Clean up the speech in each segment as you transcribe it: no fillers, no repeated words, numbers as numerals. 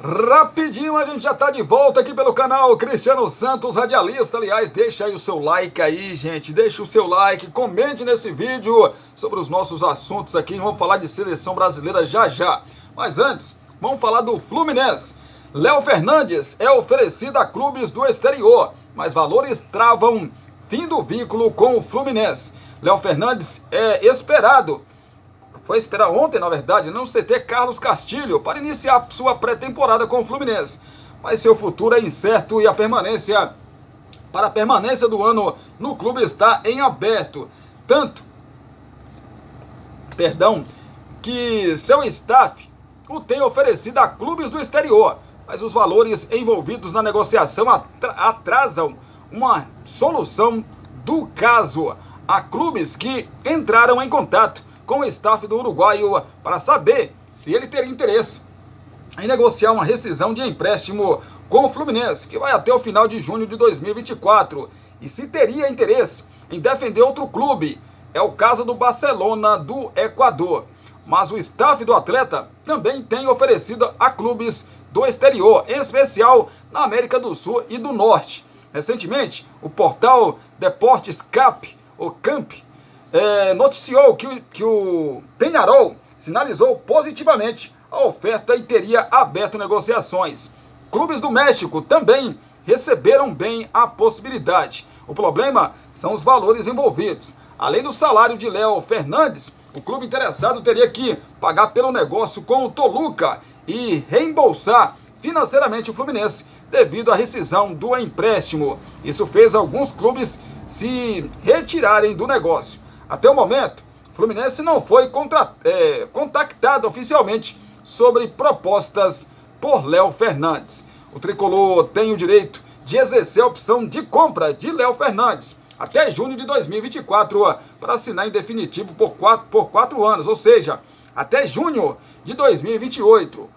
Rapidinho, a gente já tá de volta aqui pelo canal Cristiano Santos Radialista. Aliás, deixa aí o seu like aí, gente. Deixa o seu like, comente nesse vídeo sobre os nossos assuntos aqui. Vamos falar de seleção brasileira já já. Mas antes, vamos falar do Fluminense. Léo Fernandes é oferecido a clubes do exterior, mas valores travam fim do vínculo com o Fluminense. Léo Fernandes é esperado. Foi esperar ontem, na verdade, no CT Carlos Castilho para iniciar sua pré-temporada com o Fluminense. Mas seu futuro é incerto e a permanência do ano no clube está em aberto. Tanto que seu staff o tem oferecido a clubes do exterior, mas os valores envolvidos na negociação atrasam uma solução do caso. Há clubes que entraram em contato com o staff do uruguaio para saber se ele teria interesse em negociar uma rescisão de empréstimo com o Fluminense, que vai até o final de junho de 2024, e se teria interesse em defender outro clube. É o caso do Barcelona do Equador. Mas o staff do atleta também tem oferecido a clubes do exterior, em especial na América do Sul e do Norte. Recentemente, o portal Deportes Camp noticiou que o Peñarol sinalizou positivamente a oferta e teria aberto negociações. Clubes do México também receberam bem a possibilidade. O problema são os valores envolvidos. Além do salário de Léo Fernandes, o clube interessado teria que pagar pelo negócio com o Toluca e reembolsar financeiramente o Fluminense devido à rescisão do empréstimo. Isso fez alguns clubes se retirarem do negócio. Até o momento, o Fluminense não foi contactado oficialmente sobre propostas por Léo Fernandes. O tricolor tem o direito de exercer a opção de compra de Léo Fernandes até junho de 2024 para assinar em definitivo por 4 anos, ou seja, até junho de 2028.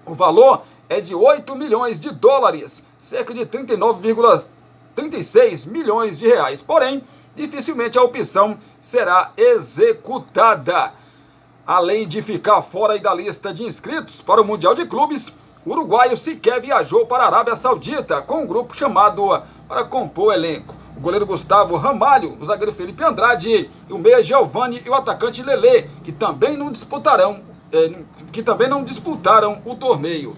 O valor é de 8 milhões de dólares, cerca de 39,36 milhões de reais. Porém, dificilmente a opção será executada. Além de ficar fora da lista de inscritos para o Mundial de Clubes, o uruguaio sequer viajou para a Arábia Saudita com um grupo chamado para compor o elenco. O goleiro Gustavo Ramalho, o zagueiro Felipe Andrade, o meia Giovani e o atacante Lelê, que também não disputaram o torneio.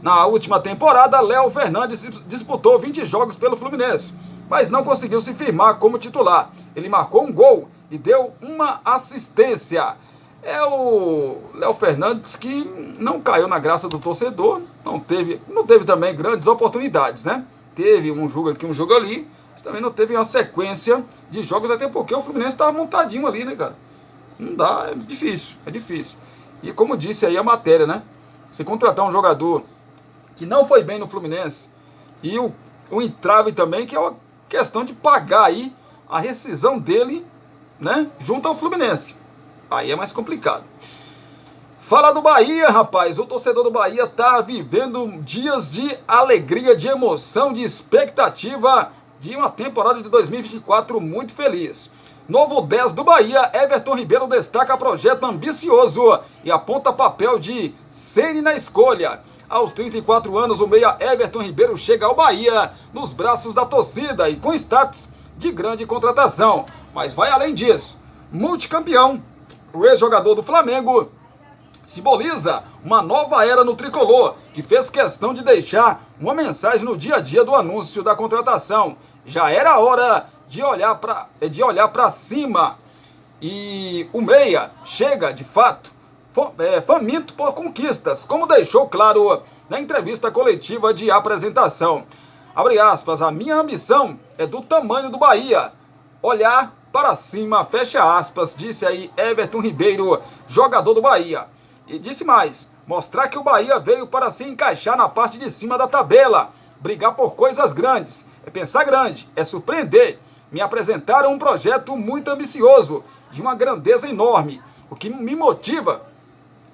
Na última temporada, Léo Fernandes disputou 20 jogos pelo Fluminense, mas não conseguiu se firmar como titular. Ele marcou um gol e deu uma assistência. É o Léo Fernandes que não caiu na graça do torcedor, não teve também grandes oportunidades, né? Teve um jogo aqui, um jogo ali, mas também não teve uma sequência de jogos, até porque o Fluminense estava montadinho ali, né, cara? Não dá, é difícil. E como disse aí a matéria, né? Você contratar um jogador que não foi bem no Fluminense, e o entrave também, que é uma questão de pagar aí a rescisão dele, né, junto ao Fluminense. Aí é mais complicado. Fala do Bahia, rapaz. O torcedor do Bahia tá vivendo dias de alegria, de emoção, de expectativa de uma temporada de 2024 muito feliz. Novo 10 do Bahia, Everton Ribeiro destaca projeto ambicioso e aponta papel de Ceni na escolha. Aos 34 anos, o meia Everton Ribeiro chega ao Bahia nos braços da torcida e com status de grande contratação. Mas vai além disso. Multicampeão, o ex-jogador do Flamengo simboliza uma nova era no tricolor, que fez questão de deixar uma mensagem no dia a dia do anúncio da contratação. Já era hora de olhar para cima. E o meia chega, de fato, faminto por conquistas, como deixou claro na entrevista coletiva de apresentação. Abre aspas, a minha ambição é do tamanho do Bahia. Olhar para cima, fecha aspas, disse aí Everton Ribeiro, jogador do Bahia. E disse mais, mostrar que o Bahia veio para se encaixar na parte de cima da tabela, brigar por coisas grandes, é pensar grande, é surpreender. Me apresentaram um projeto muito ambicioso, de uma grandeza enorme. O que me motiva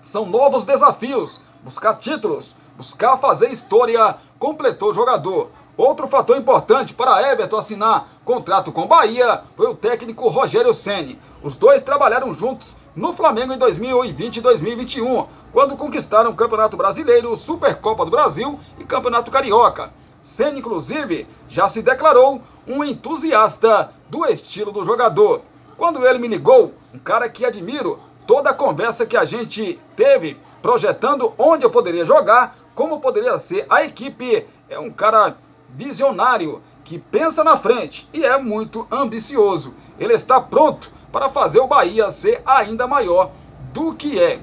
são novos desafios, buscar títulos, buscar fazer história, completou o jogador. Outro fator importante para Everton assinar contrato com Bahia foi o técnico Rogério Ceni. Os dois trabalharam juntos no Flamengo em 2020 e 2021, quando conquistaram o Campeonato Brasileiro, Supercopa do Brasil e Campeonato Carioca. Ceni, inclusive, já se declarou um entusiasta do estilo do jogador. Quando ele me ligou, um cara que admiro, toda a conversa que a gente teve, projetando onde eu poderia jogar, como poderia ser a equipe, é um cara visionário, que pensa na frente e é muito ambicioso. Ele está pronto para fazer o Bahia ser ainda maior do que é.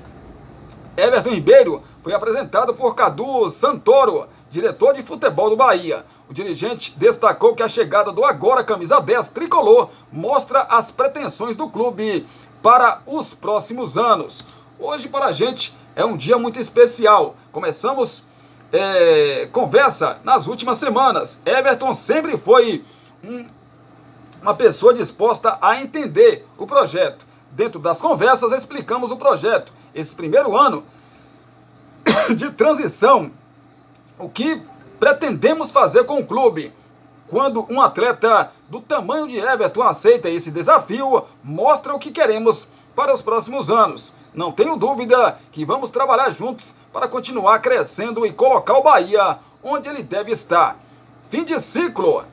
Everton Ribeiro foi apresentado por Cadu Santoro, diretor de futebol do Bahia. O dirigente destacou que a chegada do agora camisa 10 tricolor mostra as pretensões do clube para os próximos anos. Hoje para a gente é um dia muito especial. Começamos conversa nas últimas semanas. Everton sempre foi uma pessoa disposta a entender o projeto. Dentro das conversas explicamos o projeto. Esse primeiro ano de transição, o que pretendemos fazer com o clube. Quando um atleta do tamanho de Everton aceita esse desafio, mostra o que queremos para os próximos anos. Não tenho dúvida que vamos trabalhar juntos para continuar crescendo e colocar o Bahia onde ele deve estar. Fim de ciclo.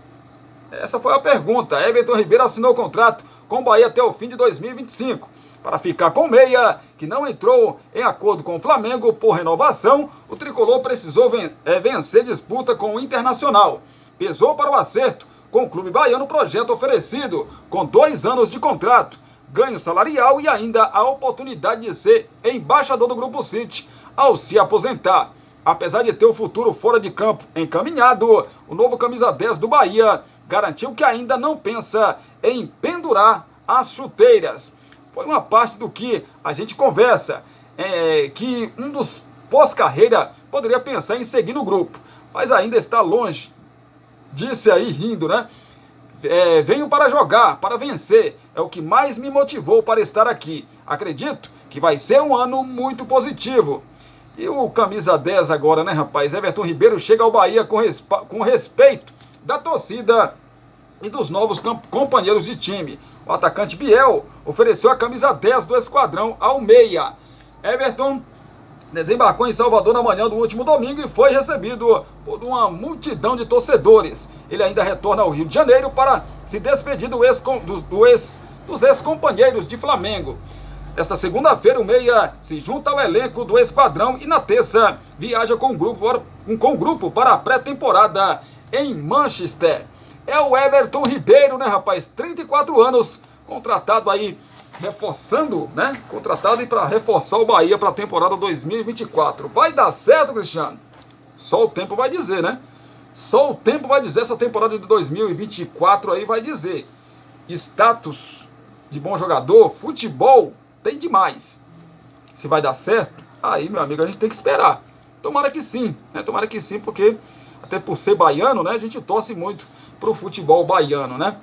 Essa foi a pergunta. Everton Ribeiro assinou o contrato com o Bahia até o fim de 2025. Para ficar com o meia, que não entrou em acordo com o Flamengo por renovação, o tricolor precisou vencer disputa com o Internacional. Pesou para o acerto com o clube baiano o projeto oferecido, com 2 anos de contrato, ganho salarial e ainda a oportunidade de ser embaixador do Grupo City ao se aposentar. Apesar de ter o futuro fora de campo encaminhado, o novo camisa 10 do Bahia garantiu que ainda não pensa em pendurar as chuteiras. Foi uma parte do que a gente conversa, que um dos pós-carreira poderia pensar em seguir no grupo, mas ainda está longe. Disse aí rindo, né? Venho para jogar, para vencer, é o que mais me motivou para estar aqui. Acredito que vai ser um ano muito positivo. E o camisa 10 agora, né, rapaz? Everton Ribeiro chega ao Bahia com respeito da torcida e dos novos companheiros de time. O atacante Biel ofereceu a camisa 10 do esquadrão ao meia. Everton desembarcou em Salvador na manhã do último domingo e foi recebido por uma multidão de torcedores. Ele ainda retorna ao Rio de Janeiro para se despedir dos ex-companheiros de Flamengo. Esta segunda-feira o meia se junta ao elenco do esquadrão e na terça viaja com o grupo para a pré-temporada em Manchester. É o Everton Ribeiro, né, rapaz? 34 anos, contratado aí, reforçando, né? Contratado aí para reforçar o Bahia para a temporada 2024. Vai dar certo, Cristiano? Só o tempo vai dizer, né? Só o tempo vai dizer, essa temporada de 2024 aí vai dizer. Status de bom jogador, futebol, tem demais. Se vai dar certo, aí, meu amigo, a gente tem que esperar. Tomara que sim, né? Tomara que sim, porque até por ser baiano, né, a gente torce muito pro futebol baiano, né?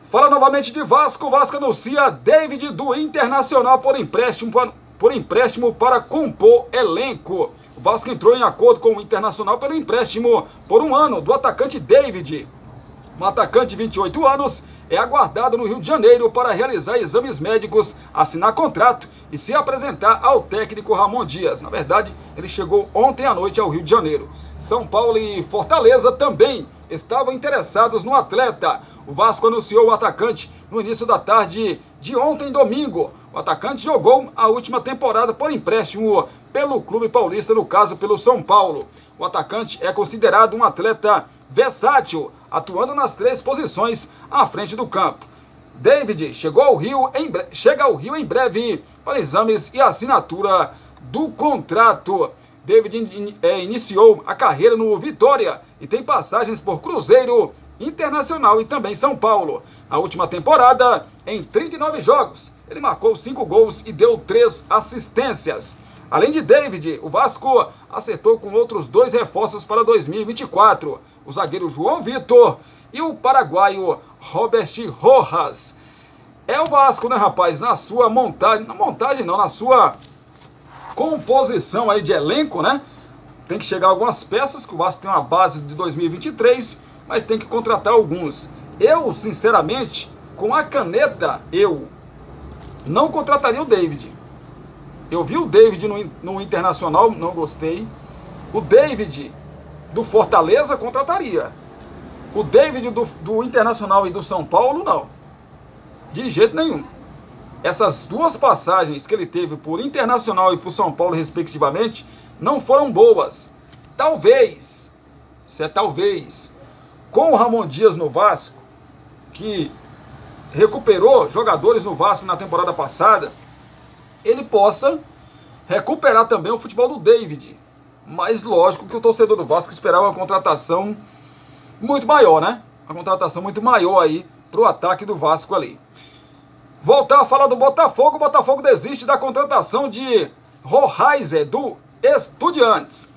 Fala novamente de Vasco. O Vasco anuncia David do Internacional por empréstimo para compor elenco. O Vasco entrou em acordo com o Internacional pelo empréstimo por 1 ano do atacante David. Um atacante de 28 anos é aguardado no Rio de Janeiro para realizar exames médicos, assinar contrato e se apresentar ao técnico Ramon Dias. Na verdade, ele chegou ontem à noite ao Rio de Janeiro. São Paulo e Fortaleza também estavam interessados no atleta. O Vasco anunciou o atacante no início da tarde de ontem, domingo. O atacante jogou a última temporada por empréstimo pelo clube paulista, no caso pelo São Paulo. O atacante é considerado um atleta versátil, atuando nas 3 posições à frente do campo. David chega ao Rio em breve para exames e assinatura do contrato. David iniciou a carreira no Vitória e tem passagens por Cruzeiro, Internacional e também São Paulo. Na última temporada, em 39 jogos, ele marcou 5 gols e deu 3 assistências. Além de David, o Vasco acertou com outros 2 reforços para 2024. O zagueiro João Vitor e o paraguaio Robert Rojas. É o Vasco, né, rapaz? Na sua montagem, na sua composição aí de elenco, né? tem que chegar algumas peças, que o Vasco tem uma base de 2023, mas tem que contratar alguns. Eu, sinceramente, com a caneta, eu não contrataria o David. Eu vi o David no Internacional, não gostei. O David do Fortaleza, contrataria. O David do Internacional e do São Paulo, não. De jeito nenhum. Essas duas passagens que ele teve por Internacional e por São Paulo, respectivamente, não foram boas. Talvez, isso é talvez, com o Ramon Dias no Vasco, que recuperou jogadores no Vasco na temporada passada, ele possa recuperar também o futebol do David. Mas lógico que o torcedor do Vasco esperava uma contratação muito maior, né? Uma contratação muito maior aí pro ataque do Vasco ali. Voltar a falar do Botafogo. O Botafogo desiste da contratação de Rohaiser, do Estudiantes.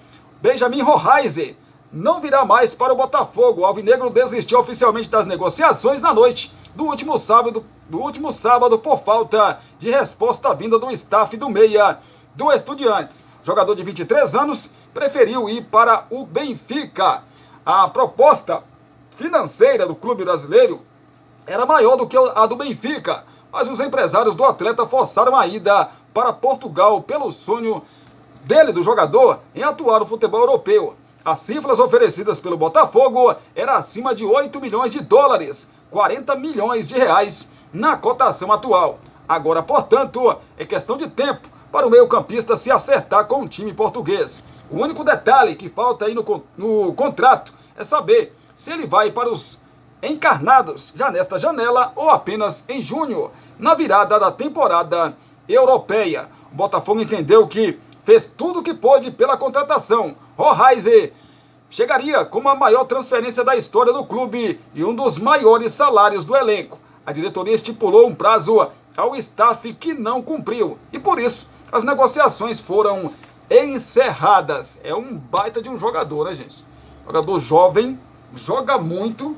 Benjamin Rohaiser não virá mais para o Botafogo. O alvinegro desistiu oficialmente das negociações na noite do último sábado por falta de resposta vinda do staff do meia do Estudiantes. O jogador de 23 anos preferiu ir para o Benfica. A proposta financeira do clube brasileiro era maior do que a do Benfica, mas os empresários do atleta forçaram a ida para Portugal pelo sonho dele, do jogador, em atuar no futebol europeu. As cifras oferecidas pelo Botafogo eram acima de 8 milhões de dólares, 40 milhões de reais na cotação atual. Agora, portanto, é questão de tempo para o meio-campista se acertar com o time português. O único detalhe que falta aí no contrato é saber se ele vai para os encarnados já nesta janela ou apenas em junho, na virada da temporada europeia. O Botafogo entendeu que fez tudo o que pôde pela contratação. Rohaiser chegaria como a maior transferência da história do clube e um dos maiores salários do elenco. A diretoria estipulou um prazo ao staff que não cumpriu e por isso as negociações foram encerradas. É um baita de um jogador, né, gente? Jogador jovem, joga muito,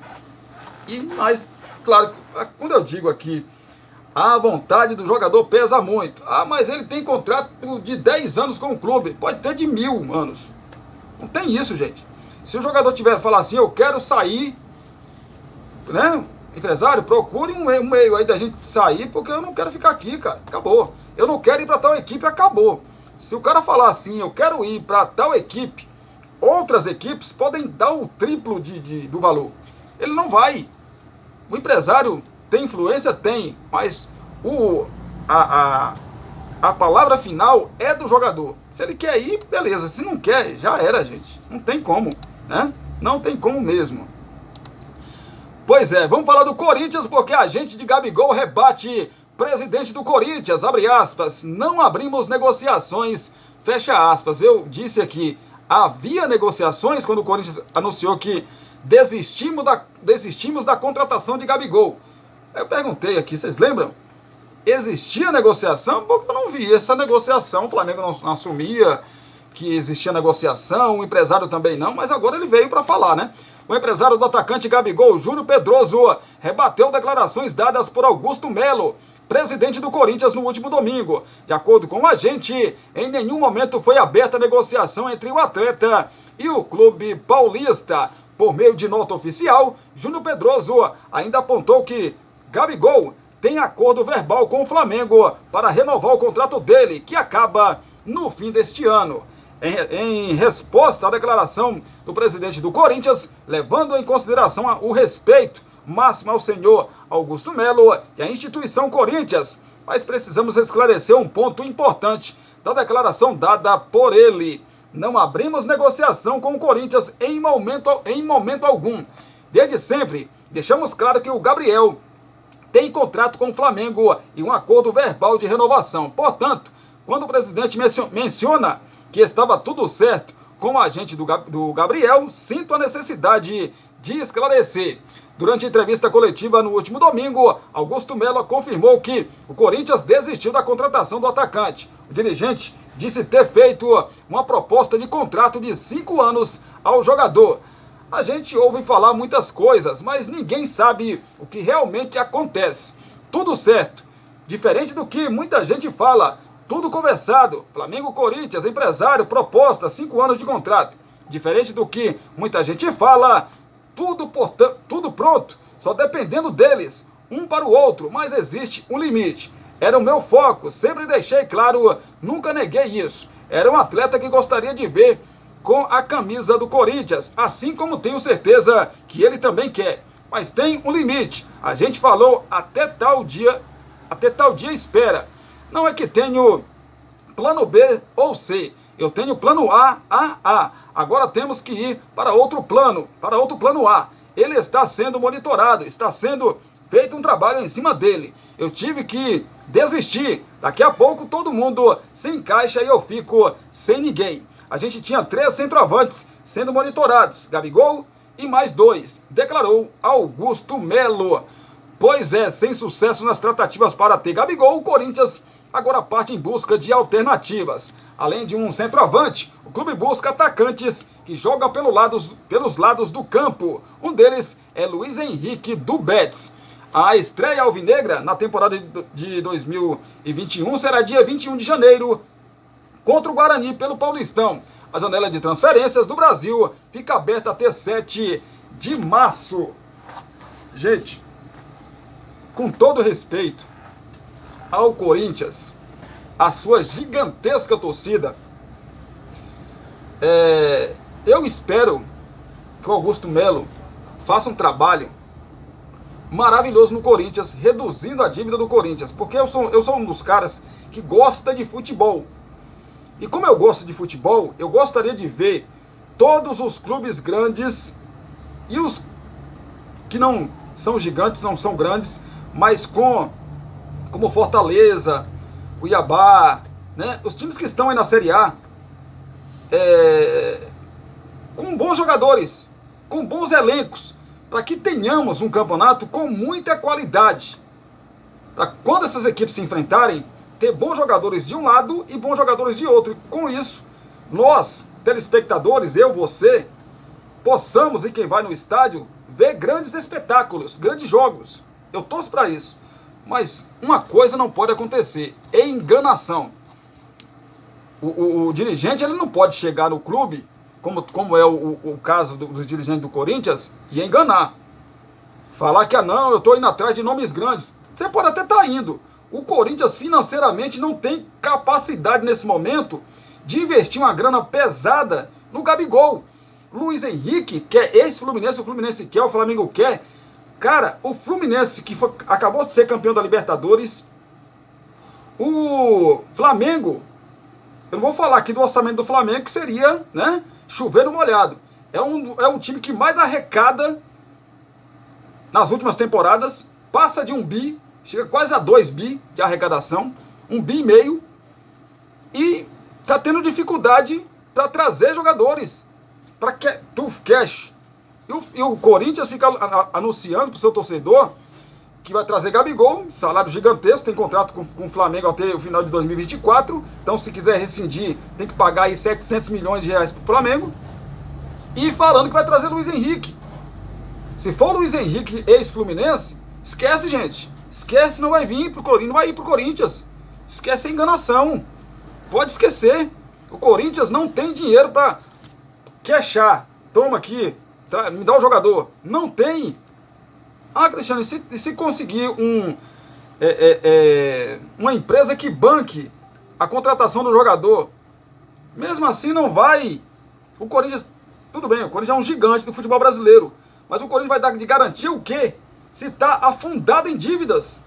mas, claro, quando eu digo aqui, a vontade do jogador pesa muito. Ah, mas ele tem contrato de 10 anos com o clube, pode ter de 1000 anos. Não tem isso, gente. Se o jogador tiver falar assim, eu quero sair, né? Empresário, procure um meio aí da gente sair, porque eu não quero ficar aqui, cara. Acabou. Eu não quero ir para tal equipe, acabou. Se o cara falar assim, eu quero ir para tal equipe, outras equipes podem dar o triplo do valor. Ele não vai. O empresário tem influência? Tem, mas a palavra final é do jogador. Se ele quer ir, beleza. Se não quer, já era, gente. Não tem como, né? Não tem como mesmo. Pois é, vamos falar do Corinthians, porque a agente de Gabigol rebate presidente do Corinthians, abre aspas, não abrimos negociações, fecha aspas. Eu disse aqui, havia negociações quando o Corinthians anunciou que desistimos da contratação de Gabigol. Eu perguntei aqui, vocês lembram? Existia negociação? Porque eu não vi essa negociação, o Flamengo não assumia que existia negociação, o empresário também não, mas agora ele veio para falar, né? O empresário do atacante Gabigol, Júnior Pedroso, rebateu declarações dadas por Augusto Melo, presidente do Corinthians, no último domingo. De acordo com o agente, em nenhum momento foi aberta a negociação entre o atleta e o clube paulista. Por meio de nota oficial, Júnior Pedroso ainda apontou que Gabigol tem acordo verbal com o Flamengo para renovar o contrato dele, que acaba no fim deste ano. Em resposta à declaração do presidente do Corinthians, levando em consideração o respeito máximo ao senhor Augusto Melo e à instituição Corinthians, mas precisamos esclarecer um ponto importante da declaração dada por ele. Não abrimos negociação com o Corinthians em momento algum. Desde sempre, deixamos claro que o Gabriel tem contrato com o Flamengo e um acordo verbal de renovação. Portanto, quando o presidente menciona que estava tudo certo com o agente do Gabriel, sinto a necessidade de esclarecer. Durante a entrevista coletiva no último domingo, Augusto Melo confirmou que o Corinthians desistiu da contratação do atacante. O dirigente disse ter feito uma proposta de contrato de 5 anos ao jogador. A gente ouve falar muitas coisas, mas ninguém sabe o que realmente acontece. Tudo certo. Diferente do que muita gente fala, tudo conversado. Flamengo, Corinthians, empresário, proposta, 5 anos de contrato. Diferente do que muita gente fala, tudo pronto, só dependendo deles, um para o outro, mas existe um limite. Era o meu foco, sempre deixei claro, nunca neguei isso. Era um atleta que gostaria de ver com a camisa do Corinthians, assim como tenho certeza que ele também quer. Mas tem um limite. A gente falou até tal dia espera. Não é que tenho plano B ou C. Eu tenho plano A. Agora temos que ir para outro plano A. Ele está sendo monitorado, está sendo feito um trabalho em cima dele. Eu tive que desistir. Daqui a pouco todo mundo se encaixa e eu fico sem ninguém. A gente tinha 3 centroavantes sendo monitorados, Gabigol e mais 2, declarou Augusto Melo. Pois é, sem sucesso nas tratativas para ter Gabigol, o Corinthians agora parte em busca de alternativas. Além de um centroavante, o clube busca atacantes que jogam pelos lados do campo. Um deles é Luiz Henrique do Betis. A estreia alvinegra na temporada de 2021 será dia 21 de janeiro, contra o Guarani pelo Paulistão. A janela de transferências do Brasil fica aberta até 7 de março. Gente, com todo respeito ao Corinthians, a sua gigantesca torcida, eu espero que o Augusto Melo faça um trabalho maravilhoso no Corinthians, reduzindo a dívida do Corinthians, porque eu sou um dos caras que gosta de futebol. E como eu gosto de futebol, eu gostaria de ver todos os clubes grandes e os que não são gigantes, não são grandes, mas como Fortaleza, Cuiabá, né? Os times que estão aí na Série A, com bons jogadores, com bons elencos, para que tenhamos um campeonato com muita qualidade. Para quando essas equipes se enfrentarem, ter bons jogadores de um lado e bons jogadores de outro. E com isso, nós, telespectadores, eu, você, possamos, e quem vai no estádio, ver grandes espetáculos, grandes jogos. Eu torço para isso. Mas uma coisa não pode acontecer, é enganação. O dirigente ele não pode chegar no clube, como é o caso dos dirigentes do Corinthians, e enganar. Falar que, não, eu estou indo atrás de nomes grandes. Você pode até estar indo. O Corinthians financeiramente não tem capacidade nesse momento de investir uma grana pesada no Gabigol. Luiz Henrique, que é ex-Fluminense, o Fluminense quer, o Flamengo quer. Cara, o Fluminense, que acabou de ser campeão da Libertadores, o Flamengo, eu não vou falar aqui do orçamento do Flamengo, que seria, né, chover molhado. É um time que mais arrecada nas últimas temporadas, passa de 1 bi, chega quase a 2 bi de arrecadação, 1,5 bi, e está tendo dificuldade para trazer jogadores, para Tuf Cash. E o Corinthians fica anunciando para o seu torcedor que vai trazer Gabigol, salário gigantesco, tem contrato com o Flamengo até o final de 2024, então se quiser rescindir, tem que pagar aí 700 milhões de reais para o Flamengo, e falando que vai trazer Luiz Henrique. Se for Luiz Henrique ex-Fluminense, esquece, gente. Esquece, não vai vir pro Corinthians, não vai ir pro Corinthians. Esquece a enganação. Pode esquecer. O Corinthians não tem dinheiro para queixar. Toma aqui, me dá o jogador. Não tem. Ah, Cristiano, e se conseguir uma empresa que banque a contratação do jogador? Mesmo assim não vai. O Corinthians, tudo bem, o Corinthians é um gigante do futebol brasileiro. Mas o Corinthians vai dar de garantia o quê? Se está afundado em dívidas.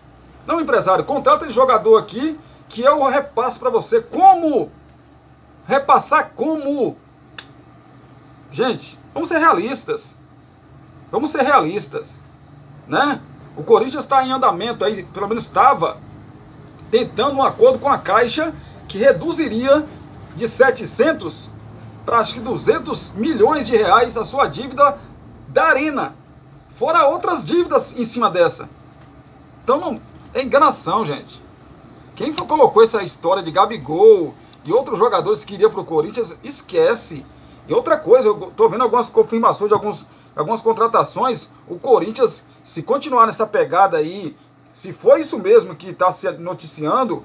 Não, empresário, contrata de jogador aqui que eu repasso para você. Como? Repassar como? Gente, vamos ser realistas. Vamos ser realistas. Né? O Corinthians está em andamento aí, pelo menos estava, tentando um acordo com a Caixa que reduziria de 700 para acho que 200 milhões de reais a sua dívida da Arena. Fora outras dívidas em cima dessa. Então não, é enganação, gente. Quem colocou essa história de Gabigol e outros jogadores que iriam para o Corinthians, esquece. E outra coisa, eu estou vendo algumas confirmações de algumas contratações. O Corinthians, se continuar nessa pegada aí, se for isso mesmo que está se noticiando,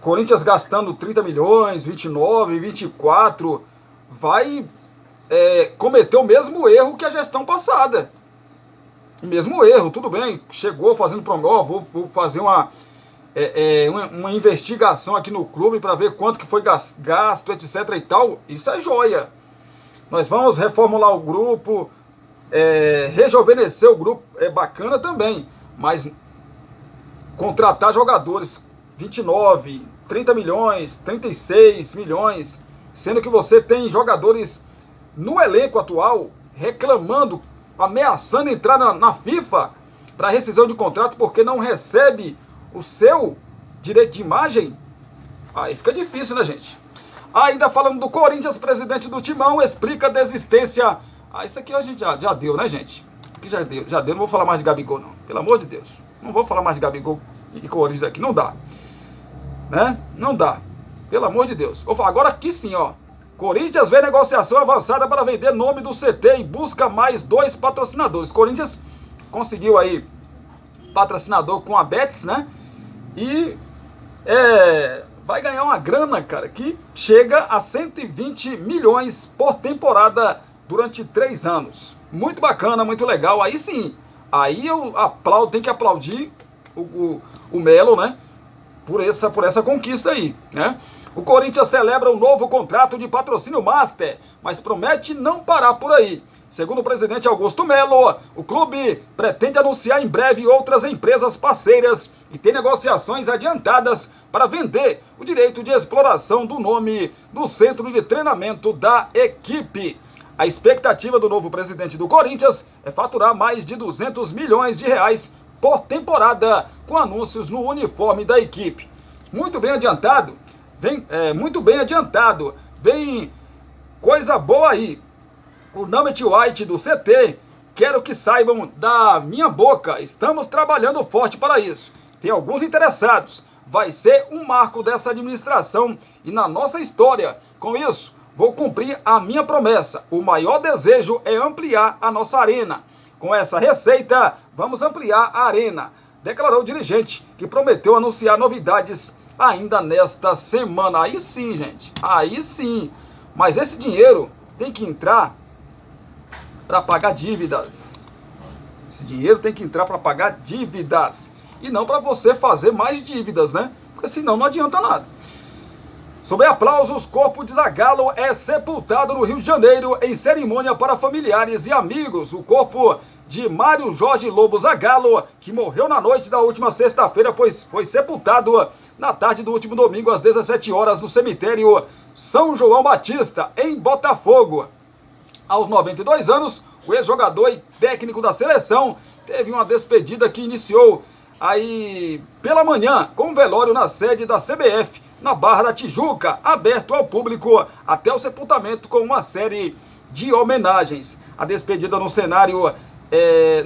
Corinthians gastando 30 milhões, 29, 24, vai cometer o mesmo erro que a gestão passada. O mesmo erro, tudo bem, chegou fazendo promessa, vou fazer uma investigação aqui no clube para ver quanto que foi gasto, etc e tal. Isso é joia. Nós vamos reformular o grupo, rejuvenescer o grupo, é bacana também, mas contratar jogadores 29, 30 milhões, 36 milhões, sendo que você tem jogadores no elenco atual reclamando, ameaçando entrar na FIFA para rescisão de contrato porque não recebe o seu direito de imagem, aí fica difícil, né, gente? Ainda falando do Corinthians, presidente do Timão explica a desistência. Isso aqui a gente já deu, né, gente? Aqui já deu, não vou falar mais de Gabigol, não. Pelo amor de Deus. Não vou falar mais de Gabigol e Corinthians aqui, não dá. Né? Não dá. Pelo amor de Deus. Vou falar agora aqui sim, ó. Corinthians vê negociação avançada para vender nome do CT e busca mais 2 patrocinadores. Corinthians conseguiu aí patrocinador com a Betis, né? E vai ganhar uma grana, cara, que chega a 120 milhões por temporada durante 3 anos. Muito bacana, muito legal. Aí sim, aí eu tenho que aplaudir o Melo, né? Por essa conquista aí, né? O Corinthians celebra um novo contrato de patrocínio master, mas promete não parar por aí. Segundo o presidente Augusto Melo, o clube pretende anunciar em breve outras empresas parceiras e tem negociações adiantadas para vender o direito de exploração do nome do centro de treinamento da equipe. A expectativa do novo presidente do Corinthians é faturar mais de 200 milhões de reais por temporada com anúncios no uniforme da equipe. Muito bem adiantado. Vem coisa boa aí. O Nugget White do CT, quero que saibam da minha boca, estamos trabalhando forte para isso. Tem alguns interessados, vai ser um marco dessa administração e na nossa história. Com isso, vou cumprir a minha promessa. O maior desejo é ampliar a nossa arena. Com essa receita, vamos ampliar a arena, declarou o dirigente, que prometeu anunciar novidades ainda nesta semana. Aí sim, gente, aí sim. Mas esse dinheiro tem que entrar para pagar dívidas. Esse dinheiro tem que entrar para pagar dívidas. E não para você fazer mais dívidas, né? Porque senão não adianta nada. Sob aplausos, corpo de Zagallo é sepultado no Rio de Janeiro em cerimônia para familiares e amigos. O corpo de Mário Jorge Lobo Zagallo, que morreu na noite da última sexta-feira, pois foi sepultado na tarde do último domingo às 17 horas no cemitério São João Batista, em Botafogo. Aos 92 anos, o ex-jogador e técnico da seleção teve uma despedida que iniciou aí pela manhã com um velório na sede da CBF, na Barra da Tijuca, aberto ao público até o sepultamento com uma série de homenagens. A despedida no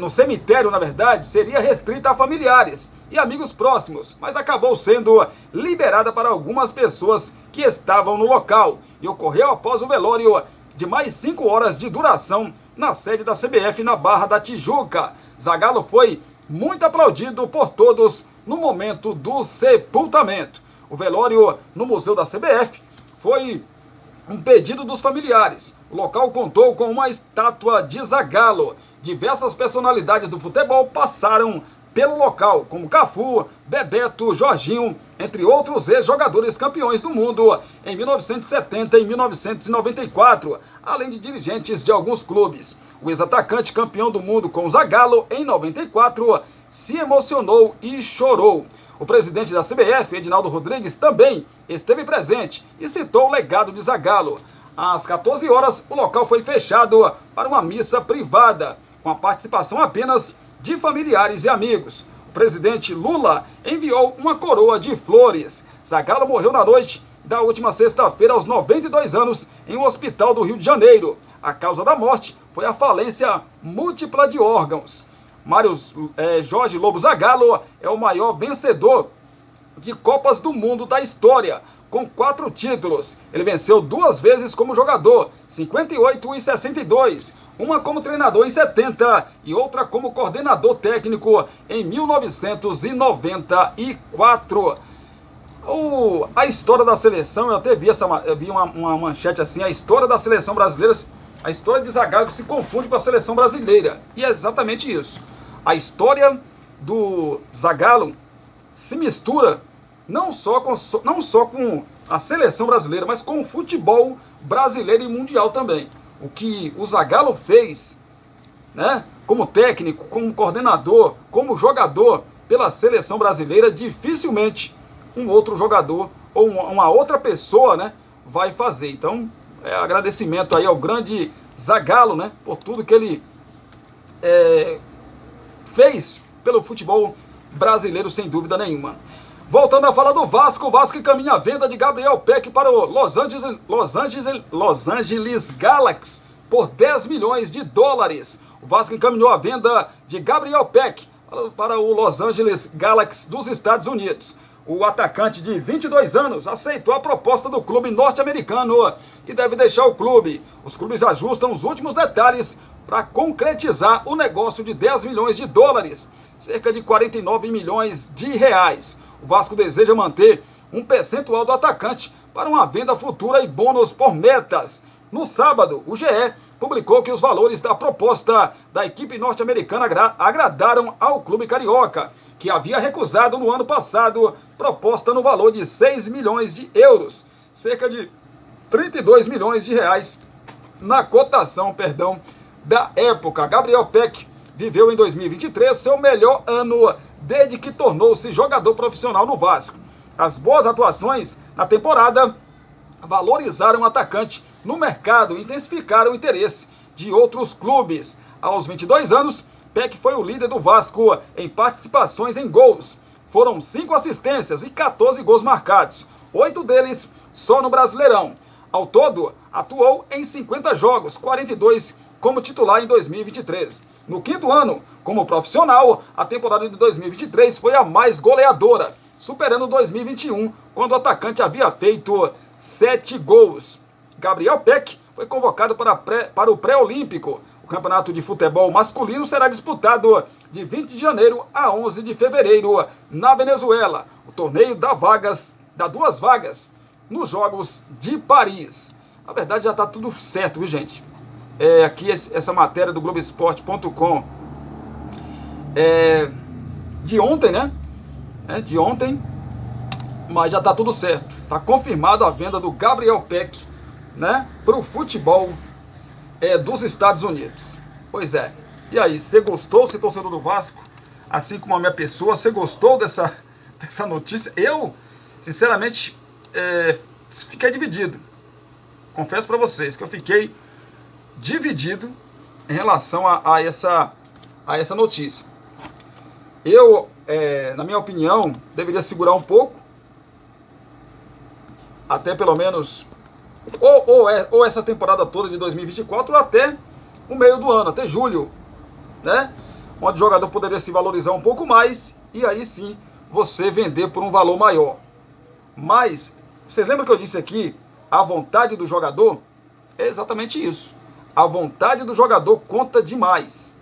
cemitério, na verdade, seria restrita a familiares e amigos próximos, mas acabou sendo liberada para algumas pessoas que estavam no local e ocorreu após o velório de mais 5 horas de duração na sede da CBF na Barra da Tijuca. Zagallo foi muito aplaudido por todos no momento do sepultamento. O velório no Museu da CBF foi um pedido dos familiares. O local contou com uma estátua de Zagallo. Diversas personalidades do futebol passaram pelo local, como Cafu, Bebeto, Jorginho, entre outros ex-jogadores campeões do mundo em 1970 e 1994, além de dirigentes de alguns clubes. O ex-atacante campeão do mundo com o Zagallo em 94 se emocionou e chorou. O presidente da CBF, Edinaldo Rodrigues, também esteve presente e citou o legado de Zagallo. Às 14 horas, o local foi fechado para uma missa privada, com a participação apenas de familiares e amigos. O presidente Lula enviou uma coroa de flores. Zagallo morreu na noite da última sexta-feira aos 92 anos em um hospital do Rio de Janeiro. A causa da morte foi a falência múltipla de órgãos. Mário Jorge Lobo Zagallo é o maior vencedor de Copas do Mundo da história, com 4 títulos. Ele venceu 2 vezes como jogador, 58 e 62, uma como treinador em 70 e outra como coordenador técnico em 1994. A história da seleção, eu até vi, eu vi uma manchete assim, a história da seleção brasileira, a história de Zagallo se confunde com a seleção brasileira. E é exatamente isso. A história do Zagallo se mistura não só com a seleção brasileira, mas com o futebol brasileiro e mundial também. O que o Zagallo fez, né, como técnico, como coordenador, como jogador pela seleção brasileira, dificilmente um outro jogador ou uma outra pessoa, né, vai fazer. Então, agradecimento aí ao grande Zagallo, né, por tudo que ele fez pelo futebol brasileiro, sem dúvida nenhuma. Voltando a falar do Vasco, o Vasco encaminha a venda de Gabriel Peck para o Los Angeles Galaxy por 10 milhões de dólares. O Vasco encaminhou a venda de Gabriel Peck para o Los Angeles Galaxy dos Estados Unidos. O atacante de 22 anos aceitou a proposta do clube norte-americano e deve deixar o clube. Os clubes ajustam os últimos detalhes para concretizar o negócio de 10 milhões de dólares, cerca de 49 milhões de reais. O Vasco deseja manter um percentual do atacante para uma venda futura e bônus por metas. No sábado, o GE publicou que os valores da proposta da equipe norte-americana agradaram ao clube carioca, que havia recusado no ano passado proposta no valor de 6 milhões de euros, cerca de 32 milhões de reais na cotação, da época. Gabriel Peck viveu em 2023 seu melhor ano desde que tornou-se jogador profissional no Vasco. As boas atuações na temporada valorizaram o atacante no mercado e intensificaram o interesse de outros clubes. Aos 22 anos, Peck foi o líder do Vasco em participações em gols. Foram 5 assistências e 14 gols marcados, 8 deles só no Brasileirão. Ao todo, atuou em 50 jogos, 42 como titular em 2023. No quinto ano, como profissional, a temporada de 2023 foi a mais goleadora, superando 2021, quando o atacante havia feito 7 gols. Gabriel Peck foi convocado para o pré-olímpico. O campeonato de futebol masculino será disputado de 20 de janeiro a 11 de fevereiro na Venezuela. O torneio dá 2 vagas nos Jogos de Paris. Na verdade já está tudo certo, viu, gente? Aqui essa matéria do Globoesporte.com de ontem, né? De ontem, mas já está tudo certo. Está confirmado a venda do Gabriel Peck, né, para o futebol dos Estados Unidos. Pois é. E aí, você gostou, você torcedor do Vasco? Assim como a minha pessoa, você gostou dessa notícia? Eu, sinceramente, fiquei dividido. Confesso para vocês que eu fiquei dividido em relação a essa notícia. Eu, na minha opinião, deveria segurar um pouco, até pelo menos ou essa temporada toda de 2024, ou até o meio do ano, até julho, né? Onde o jogador poderia se valorizar um pouco mais e aí sim você vender por um valor maior. Mas, vocês lembram que eu disse aqui, a vontade do jogador? É exatamente isso. A vontade do jogador conta demais.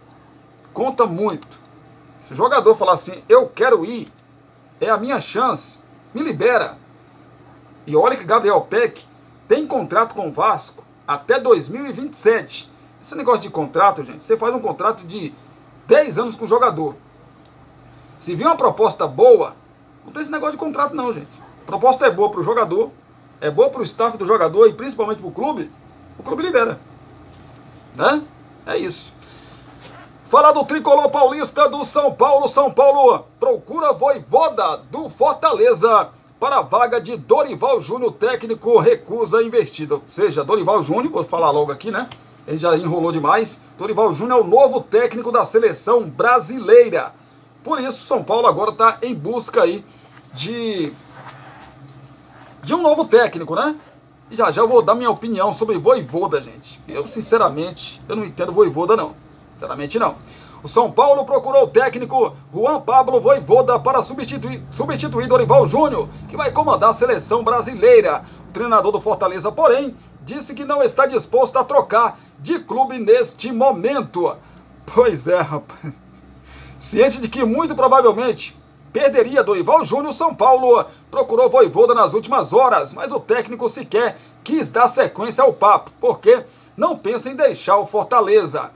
Conta muito. Se o jogador falar assim, eu quero ir, é a minha chance, me libera. E olha que Gabriel Peck tem contrato com o Vasco até 2027. Esse negócio de contrato, gente, você faz um contrato de 10 anos com o jogador. Se vir uma proposta boa, não tem esse negócio de contrato não, gente. A proposta é boa para o jogador, é boa para o staff do jogador e principalmente para o clube libera. Né? É isso. Falar do tricolor paulista do São Paulo. São Paulo procura Vojvoda do Fortaleza para a vaga de Dorival Júnior. Técnico recusa a investida. Ou seja, Dorival Júnior, vou falar logo aqui, né? Ele já enrolou demais. Dorival Júnior é o novo técnico da seleção brasileira. Por isso, São Paulo agora está em busca aí de um novo técnico, né? E já eu vou dar minha opinião sobre Vojvoda, gente. Eu, sinceramente, eu não entendo Vojvoda, não. Sinceramente, não. O São Paulo procurou o técnico Juan Pablo Vojvoda para substituir Dorival Júnior, que vai comandar a seleção brasileira. O treinador do Fortaleza, porém, disse que não está disposto a trocar de clube neste momento. Pois é, rapaz. Ciente de que muito provavelmente perderia Dorival Júnior, São Paulo procurou Vojvoda nas últimas horas, mas o técnico sequer quis dar sequência ao papo, porque não pensa em deixar o Fortaleza.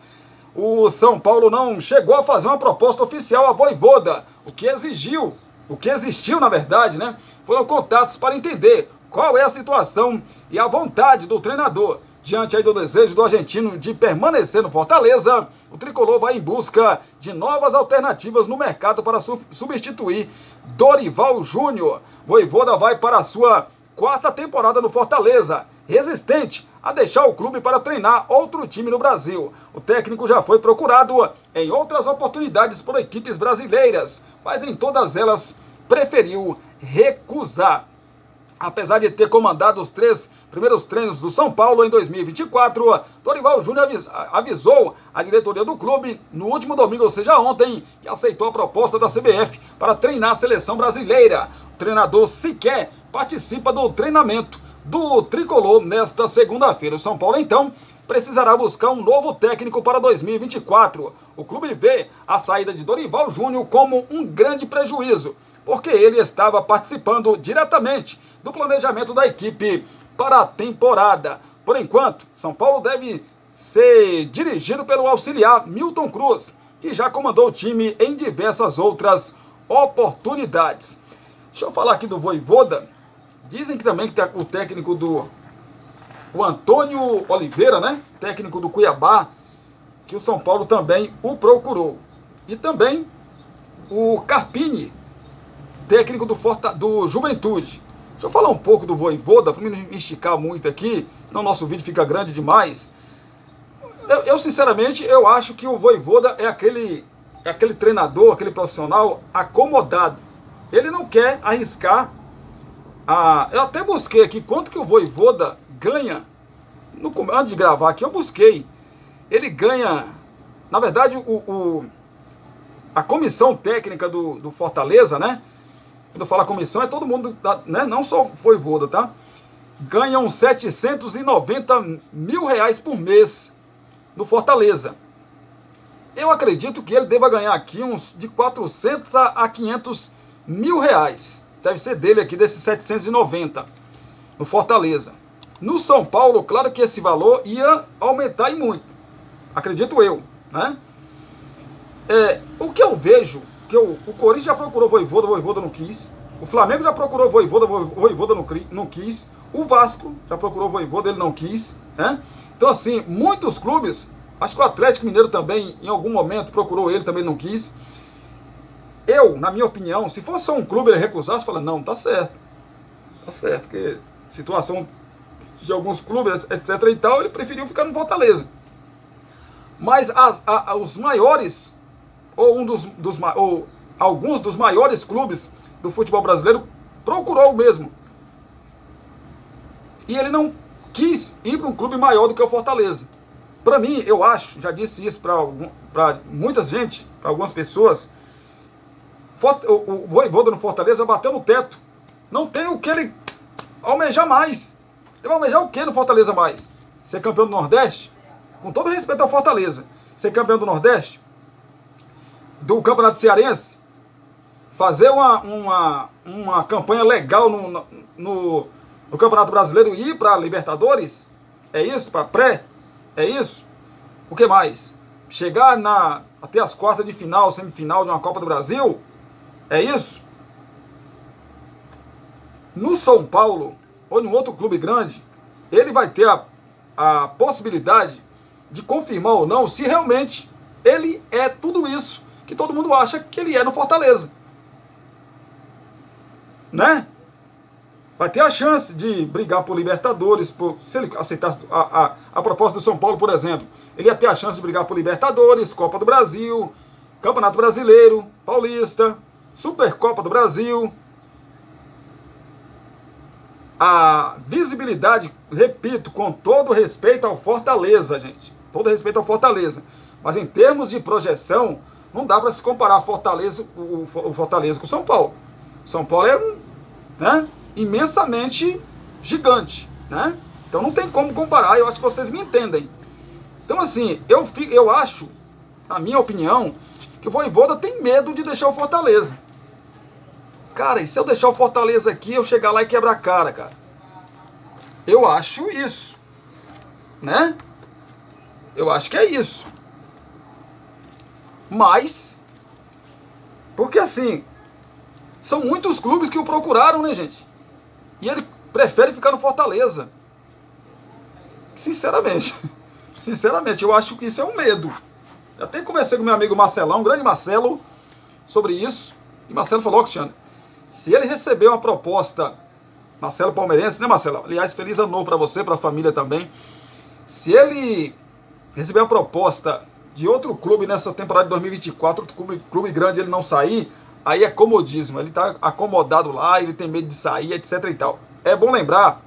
O São Paulo não chegou a fazer uma proposta oficial a Vojvoda, o que existiu, na verdade, né? Foram contatos para entender qual é a situação e a vontade do treinador. Diante aí do desejo do argentino de permanecer no Fortaleza, o tricolor vai em busca de novas alternativas no mercado para substituir Dorival Júnior. Vojvoda vai para a sua 4ª temporada no Fortaleza, resistente a deixar o clube para treinar outro time no Brasil. O técnico já foi procurado em outras oportunidades por equipes brasileiras, mas em todas elas preferiu recusar. Apesar de ter comandado os 3 primeiros treinos do São Paulo em 2024, Dorival Júnior avisou a diretoria do clube no último domingo, ou seja, ontem, que aceitou a proposta da CBF para treinar a seleção brasileira. O treinador sequer participa do treinamento do tricolor nesta segunda-feira. O São Paulo, então, precisará buscar um novo técnico para 2024. O clube vê a saída de Dorival Júnior como um grande prejuízo, porque ele estava participando diretamente do planejamento da equipe para a temporada. Por enquanto, São Paulo deve ser dirigido pelo auxiliar Milton Cruz, que já comandou o time em diversas outras oportunidades. Deixa eu falar aqui do Vojvoda. Dizem que também que o técnico o Antônio Oliveira, né? Técnico do Cuiabá, que o São Paulo também o procurou. E também o Carpini, técnico do Juventude. Deixa eu falar um pouco do Vojvoda, para não me esticar muito aqui, senão o nosso vídeo fica grande demais. Eu sinceramente, eu acho que o Vojvoda é aquele treinador, aquele profissional acomodado. Ele não quer arriscar. Eu até busquei aqui quanto que o Vojvoda ganha. Antes de gravar aqui, eu busquei. Ele ganha, na verdade, a comissão técnica do Fortaleza, né? Quando eu falo comissão, é todo mundo, né? Não só Vojvoda, tá? Ganham 790 mil reais por mês no Fortaleza. Eu acredito que ele deva ganhar aqui uns de 400 a 500 mil reais. Deve ser dele aqui, desses 790 no Fortaleza. No São Paulo, claro que esse valor ia aumentar e muito. Acredito eu, né? O que eu vejo, o Corinthians já procurou Vojvoda não quis. O Flamengo já procurou Vojvoda não quis. O Vasco já procurou Vojvoda, ele não quis, né? Então, assim, muitos clubes, acho que o Atlético Mineiro também, em algum momento, procurou ele, também não quis. Eu, na minha opinião, se fosse só um clube ele recusasse, fala, não, tá certo, porque situação de alguns clubes, etc e tal, ele preferiu ficar no Fortaleza. Mas os maiores, ou alguns dos maiores clubes do futebol brasileiro procurou o mesmo. E ele não quis ir para um clube maior do que o Fortaleza. Para mim, eu acho, já disse isso para muita gente, para algumas pessoas, o Vojvoda no Fortaleza bateu no teto. Não tem o que ele almejar mais. Ele vai almejar o que no Fortaleza mais? Ser campeão do Nordeste? Com todo respeito ao Fortaleza. Ser campeão do Nordeste? Do Campeonato Cearense? Fazer uma campanha legal no Campeonato Brasileiro e ir para a Libertadores? É isso? Para pré? É isso? O que mais? Chegar até as quartas de final, semifinal de uma Copa do Brasil? É isso? No São Paulo, ou em outro clube grande, ele vai ter a possibilidade de confirmar ou não se realmente ele é tudo isso que todo mundo acha que ele é no Fortaleza. Né? Vai ter a chance de brigar por Libertadores, se ele aceitasse a proposta do São Paulo, por exemplo, ele ia ter a chance de brigar por Libertadores, Copa do Brasil, Campeonato Brasileiro, Paulista, Supercopa do Brasil. A visibilidade, repito, com todo respeito ao Fortaleza, gente, todo respeito ao Fortaleza, mas em termos de projeção, não dá para se comparar o Fortaleza com o São Paulo. São Paulo é imensamente gigante, né? Então não tem como comparar, eu acho que vocês me entendem. Então assim, eu acho, na minha opinião, que o Vojvoda tem medo de deixar o Fortaleza. Cara, e se eu deixar o Fortaleza aqui, eu chegar lá e quebrar a cara, cara? Eu acho isso, né? Eu acho que é isso. Mas, porque assim, são muitos clubes que o procuraram, né, gente? E ele prefere ficar no Fortaleza. Sinceramente, eu acho que isso é um medo. Eu até conversei com meu amigo Marcelão, um grande Marcelo, sobre isso. E Marcelo falou, Cristiano, se ele receber uma proposta, Marcelo palmeirense, né, Marcelo? Aliás, feliz ano novo para você, para a família também. Se ele receber uma proposta de outro clube nessa temporada de 2024, outro clube grande, ele não sair, aí é comodismo. Ele está acomodado lá, ele tem medo de sair, etc e tal. É bom lembrar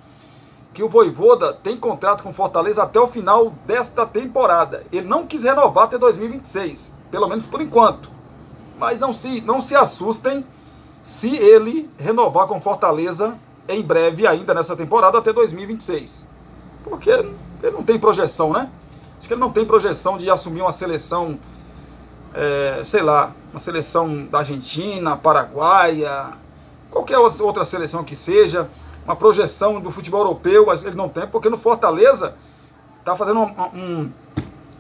que o Vojvoda tem contrato com Fortaleza até o final desta temporada. Ele não quis renovar até 2026, pelo menos por enquanto. Mas não se assustem se ele renovar com Fortaleza em breve ainda nessa temporada até 2026. Porque ele não tem projeção, né? Acho que ele não tem projeção de assumir uma seleção, sei lá, uma seleção da Argentina, Paraguaia, qualquer outra seleção que seja, uma projeção do futebol europeu, mas ele não tem, porque no Fortaleza está fazendo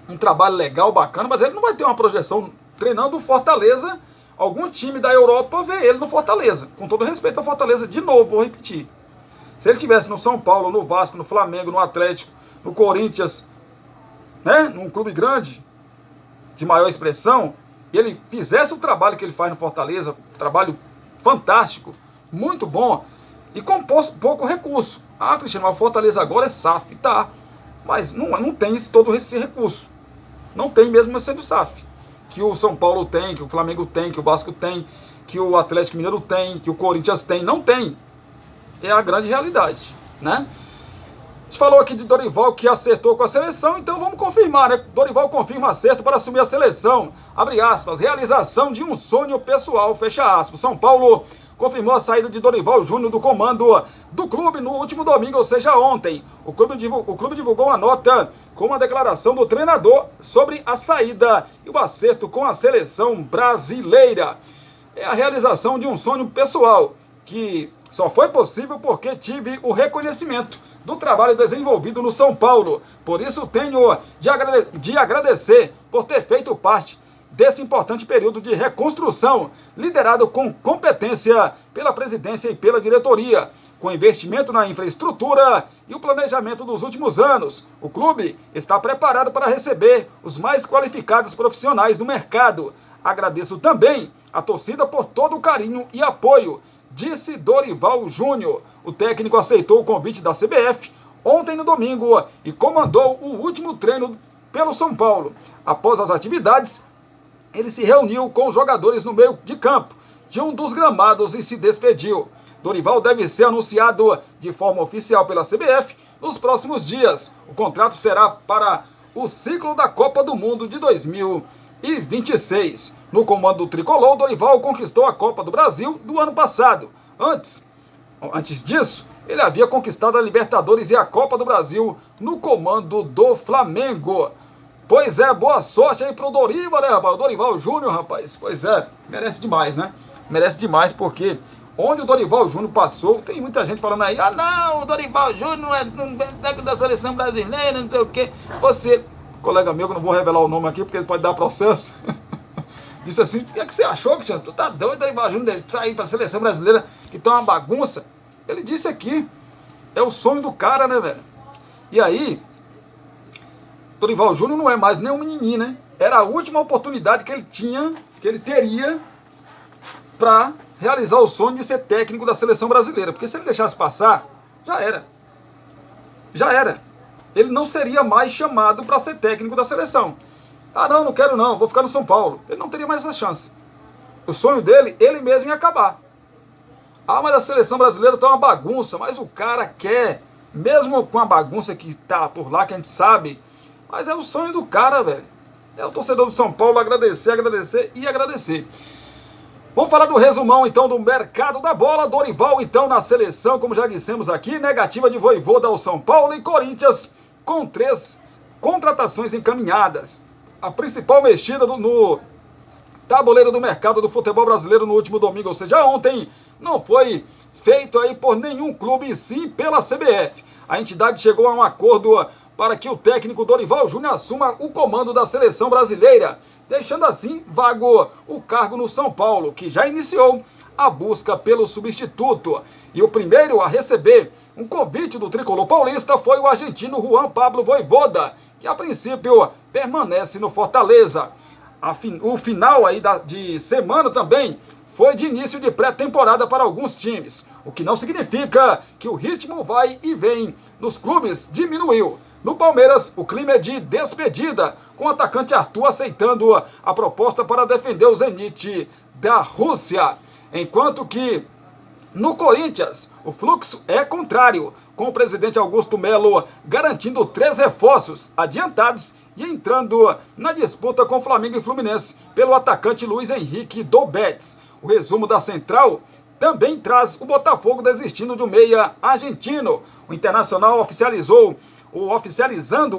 um trabalho legal, bacana, mas ele não vai ter uma projeção treinando o Fortaleza. Algum time da Europa vê ele no Fortaleza. Com todo respeito ao Fortaleza, de novo, vou repetir. Se ele tivesse no São Paulo, no Vasco, no Flamengo, no Atlético, no Corinthians, né, num clube grande, de maior expressão, e ele fizesse o trabalho que ele faz no Fortaleza, trabalho fantástico, muito bom, e com pouco recurso. Ah, Cristiano, mas o Fortaleza agora é SAF, tá, mas não tem todo esse recurso. Não tem mesmo sendo SAF. Que o São Paulo tem, que o Flamengo tem, que o Vasco tem, que o Atlético Mineiro tem, que o Corinthians tem. Não tem. É a grande realidade, né? A gente falou aqui de Dorival que acertou com a seleção, então vamos confirmar, né? Dorival confirma acerto para assumir a seleção. Abre aspas, realização de um sonho pessoal, fecha aspas. São Paulo confirmou a saída de Dorival Júnior do comando do clube no último domingo, ou seja, ontem. O clube divulgou uma nota com uma declaração do treinador sobre a saída e o acerto com a seleção brasileira. É a realização de um sonho pessoal, que só foi possível porque tive o reconhecimento do trabalho desenvolvido no São Paulo. Por isso tenho de agradecer por ter feito parte desse importante período de reconstrução, liderado com competência pela presidência e pela diretoria, com investimento na infraestrutura e o planejamento dos últimos anos. O clube está preparado para receber os mais qualificados profissionais do mercado. Agradeço também a torcida por todo o carinho e apoio, disse Dorival Júnior. O técnico aceitou o convite da CBF ontem no domingo e comandou o último treino pelo São Paulo. Após as atividades, ele se reuniu com os jogadores no meio de campo de um dos gramados e se despediu. Dorival deve ser anunciado de forma oficial pela CBF nos próximos dias. O contrato será para o ciclo da Copa do Mundo de 2026. No comando do tricolor, Dorival conquistou a Copa do Brasil do ano passado. Antes disso, ele havia conquistado a Libertadores e a Copa do Brasil no comando do Flamengo. Pois é, boa sorte aí pro Dorival, né, rapaz? O Dorival Júnior, rapaz. Pois é, merece demais, né? Merece demais, porque onde o Dorival Júnior passou, tem muita gente falando aí, ah não, o Dorival Júnior é um técnico da seleção brasileira, não sei o quê. Você, colega meu, que eu não vou revelar o nome aqui, porque ele pode dar processo, disse assim, o que é que você achou, Cristiano? Tu tá doido, Dorival Júnior, de sair pra seleção brasileira, que tá uma bagunça? Ele disse aqui, é o sonho do cara, né, velho? E aí, Dorival Júnior não é mais nem um menininho, né? Era a última oportunidade que ele teria para realizar o sonho de ser técnico da seleção brasileira. Porque se ele deixasse passar, já era. Já era. Ele não seria mais chamado para ser técnico da seleção. Ah, não quero não, vou ficar no São Paulo. Ele não teria mais essa chance. O sonho dele, ele mesmo ia acabar. Ah, mas a seleção brasileira tá uma bagunça, mas o cara quer, mesmo com a bagunça que tá por lá, que a gente sabe, mas é o sonho do cara, velho. É o torcedor do São Paulo agradecer e agradecer. Vamos falar do resumão, então, do mercado da bola. Dorival, então, na seleção, como já dissemos aqui, negativa de Vojvoda ao São Paulo e Corinthians, com 3 contratações encaminhadas. A principal mexida tabuleiro do mercado do futebol brasileiro no último domingo, ou seja, ontem, não foi feito aí por nenhum clube, e sim pela CBF. A entidade chegou a um acordo para que o técnico Dorival Júnior assuma o comando da seleção brasileira, deixando assim vago o cargo no São Paulo, que já iniciou a busca pelo substituto. E o primeiro a receber um convite do tricolor paulista foi o argentino Juan Pablo Vojvoda, que a princípio permanece no Fortaleza. O final aí de semana também foi de início de pré-temporada para alguns times, o que não significa que o ritmo vai e vem nos clubes diminuiu. No Palmeiras, o clima é de despedida, com o atacante Arthur aceitando a proposta para defender o Zenit da Rússia. Enquanto que no Corinthians, o fluxo é contrário, com o presidente Augusto Melo garantindo 3 reforços adiantados e entrando na disputa com Flamengo e Fluminense pelo atacante Luiz Henrique do Betis. O resumo da Central também traz o Botafogo desistindo de um meia argentino. O Internacional oficializando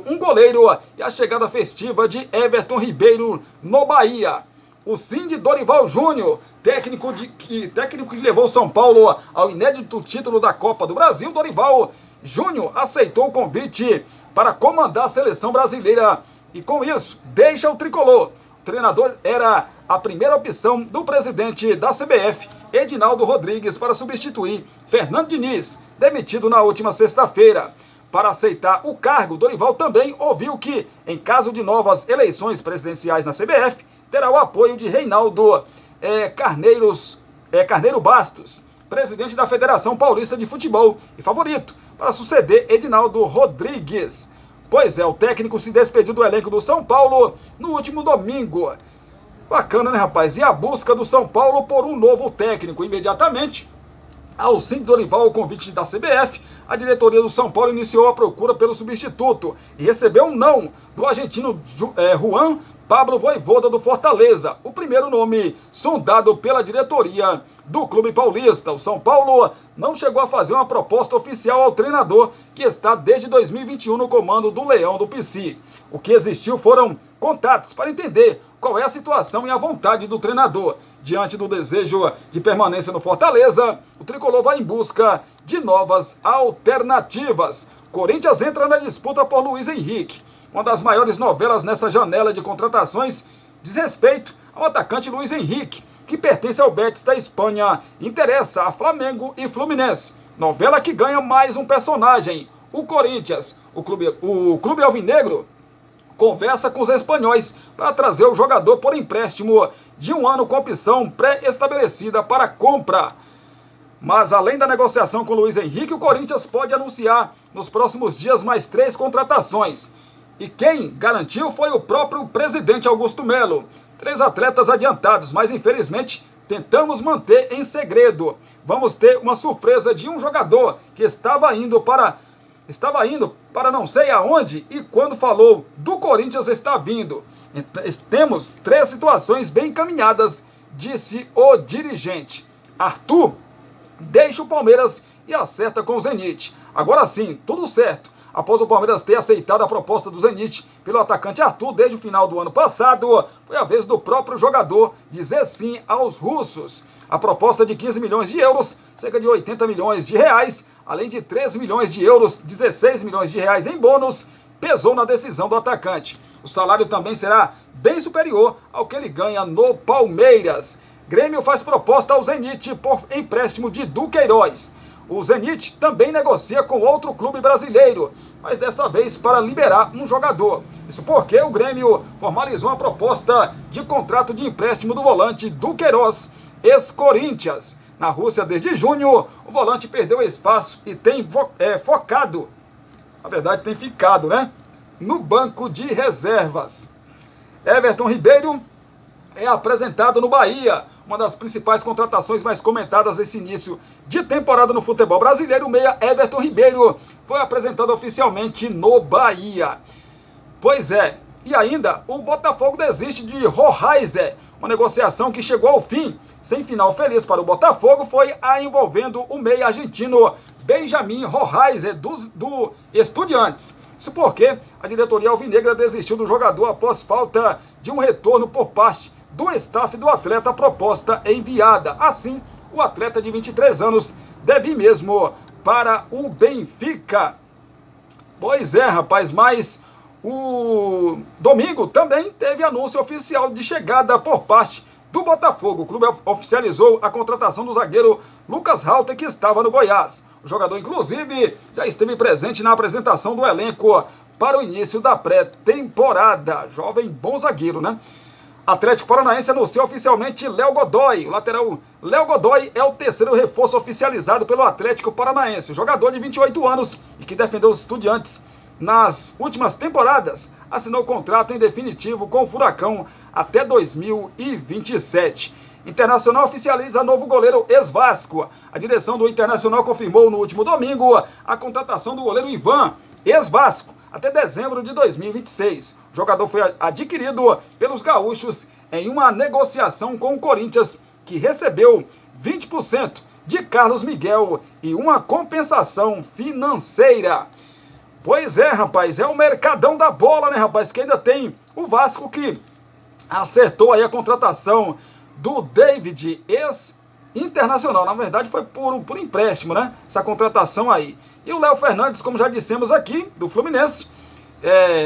um goleiro e a chegada festiva de Everton Ribeiro no Bahia. O sim de Dorival Júnior, técnico que levou São Paulo ao inédito título da Copa do Brasil. Dorival Júnior aceitou o convite para comandar a seleção brasileira e com isso deixa o tricolor. O treinador era a primeira opção do presidente da CBF, Edinaldo Rodrigues, para substituir Fernando Diniz, demitido na última sexta-feira. Para aceitar o cargo, Dorival também ouviu que, em caso de novas eleições presidenciais na CBF, terá o apoio de Reinaldo Carneiro Bastos, presidente da Federação Paulista de Futebol e favorito para suceder Edinaldo Rodrigues. Pois é, o técnico se despediu do elenco do São Paulo no último domingo. Bacana, né, rapaz? E a busca do São Paulo por um novo técnico. Imediatamente, ao sim de Dorival, o convite da CBF, a diretoria do São Paulo iniciou a procura pelo substituto e recebeu um não do argentino Juan Pablo Vojvoda do Fortaleza, o primeiro nome sondado pela diretoria do clube paulista. O São Paulo não chegou a fazer uma proposta oficial ao treinador, que está desde 2021 no comando do Leão do Pici. O que existiu foram contatos para entender qual é a situação e a vontade do treinador. Diante do desejo de permanência no Fortaleza, o tricolor vai em busca de novas alternativas. Corinthians entra na disputa por Luiz Henrique. Uma das maiores novelas nessa janela de contratações diz respeito ao atacante Luiz Henrique, que pertence ao Betis da Espanha, interessa a Flamengo e Fluminense. Novela que ganha mais um personagem, o Corinthians. O clube alvinegro conversa com os espanhóis para trazer o jogador por empréstimo de 1 ano com opção pré-estabelecida para compra. Mas além da negociação com o Luiz Henrique, o Corinthians pode anunciar nos próximos dias mais 3 contratações. E quem garantiu foi o próprio presidente Augusto Melo. 3 atletas adiantados, mas infelizmente tentamos manter em segredo. Vamos ter uma surpresa de um jogador que estava indo para não sei aonde e quando falou do Corinthians está vindo. Temos 3 situações bem encaminhadas, disse o dirigente. Arthur deixa o Palmeiras e acerta com o Zenit. Agora sim, tudo certo. Após o Palmeiras ter aceitado a proposta do Zenit pelo atacante Arthur desde o final do ano passado, foi a vez do próprio jogador dizer sim aos russos. A proposta de 15 milhões de euros, cerca de 80 milhões de reais, além de 13 milhões de euros, 16 milhões de reais em bônus, pesou na decisão do atacante. O salário também será bem superior ao que ele ganha no Palmeiras. Grêmio faz proposta ao Zenit por empréstimo de Duqueiroz. O Zenit também negocia com outro clube brasileiro, mas dessa vez para liberar um jogador. Isso porque o Grêmio formalizou uma proposta de contrato de empréstimo do volante Duqueiroz, ex-Corinthians. Na Rússia, desde junho, o volante perdeu espaço e tem focado, na verdade tem ficado, no banco de reservas. Everton Ribeiro é apresentado no Bahia, uma das principais contratações mais comentadas nesse início de temporada no futebol brasileiro. O meia Everton Ribeiro foi apresentado oficialmente no Bahia. Pois é, e ainda o Botafogo desiste de Rohaiser, uma negociação que chegou ao fim, sem final feliz para o Botafogo, foi a envolvendo o meia argentino Benjamin Rohaiser do Estudiantes. Isso porque a diretoria alvinegra desistiu do jogador após falta de um retorno por parte do staff do atleta a proposta enviada. Assim, o atleta de 23 anos deve ir mesmo para o Benfica. Pois é, rapaz, mas o domingo também teve anúncio oficial de chegada por parte do Botafogo. O clube oficializou a contratação do zagueiro Lucas Halter, que estava no Goiás. O jogador, inclusive, já esteve presente na apresentação do elenco para o início da pré-temporada. Jovem bom zagueiro, né? Atlético Paranaense anunciou oficialmente Léo Godoy. O lateral Léo Godoy é o terceiro reforço oficializado pelo Atlético Paranaense. O jogador de 28 anos e que defendeu os Estudiantes nas últimas temporadas, assinou contrato em definitivo com o Furacão até 2027. Internacional oficializa novo goleiro ex-Vasco. A direção do Internacional confirmou no último domingo a contratação do goleiro Ivan, ex-Vasco, até dezembro de 2026. O jogador foi adquirido pelos gaúchos em uma negociação com o Corinthians, que recebeu 20% de Carlos Miguel e uma compensação financeira. Pois é, rapaz, é o mercadão da bola, né, rapaz, que ainda tem o Vasco que acertou aí a contratação do David, ex-internacional. Na verdade foi por empréstimo, né, essa contratação aí. E o Léo Fernandes, como já dissemos aqui, do Fluminense,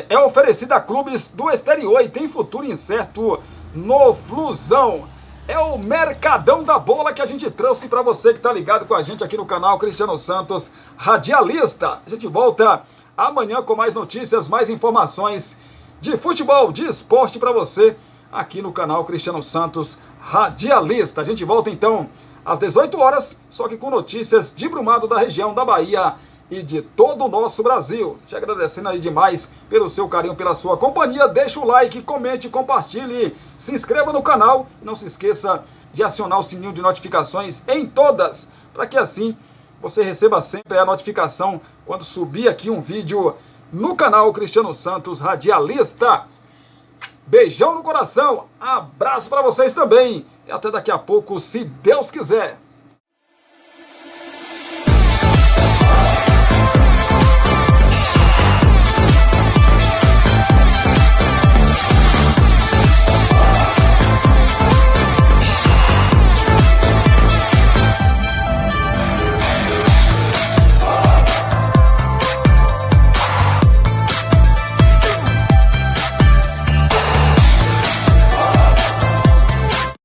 é oferecido a clubes do exterior e tem futuro incerto no Flusão. É o mercadão da bola que a gente trouxe para você que está ligado com a gente aqui no canal Cristiano Santos Radialista. A gente volta amanhã com mais notícias, mais informações de futebol, de esporte para você aqui no canal Cristiano Santos Radialista. A gente volta então às 18 horas, só que com notícias de Brumado, da região da Bahia e de todo o nosso Brasil. Te agradecendo aí demais pelo seu carinho, pela sua companhia. Deixa o like, comente, compartilhe, se inscreva no canal e não se esqueça de acionar o sininho de notificações em todas, para que assim você receba sempre a notificação quando subir aqui um vídeo no canal Cristiano Santos Radialista. Beijão no coração, abraço para vocês também e até daqui a pouco, se Deus quiser.